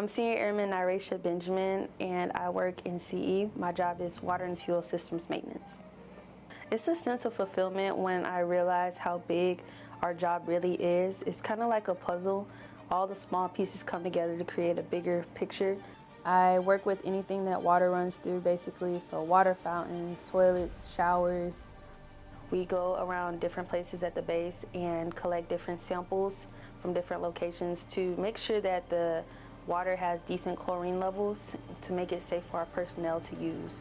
I'm Senior Airman Nyracia Benjamin, and I work in CE. My job is Water and Fuel Systems Maintenance. It's a sense of fulfillment when I realize how big our job really is. It's kind of like a puzzle. All the small pieces come together to create a bigger picture. I work with anything that water runs through, basically, so water fountains, toilets, showers. We go around different places at the base and collect different samples from different locations to make sure that the water has decent chlorine levels to make it safe for our personnel to use.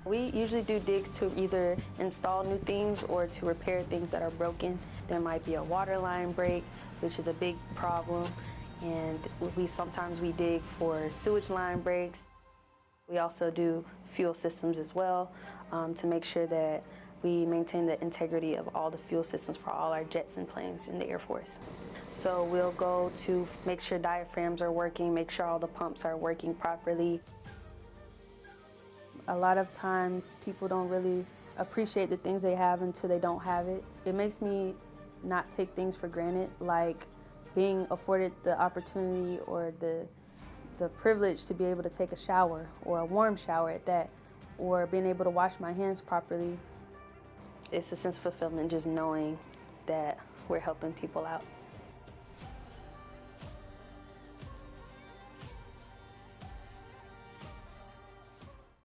We usually do digs to either install new things or to repair things that are broken. There might be a water line break, which is a big problem, and sometimes we dig for sewage line breaks. We also do fuel systems as well to make sure that we maintain the integrity of all the fuel systems for all our jets and planes in the Air Force. So we'll go to make sure diaphragms are working, make sure all the pumps are working properly. A lot of times people don't really appreciate the things they have until they don't have it. It makes me not take things for granted, like being afforded the opportunity or the privilege to be able to take a shower, or a warm shower at that, or being able to wash my hands properly. It's a sense of fulfillment just knowing that we're helping people out.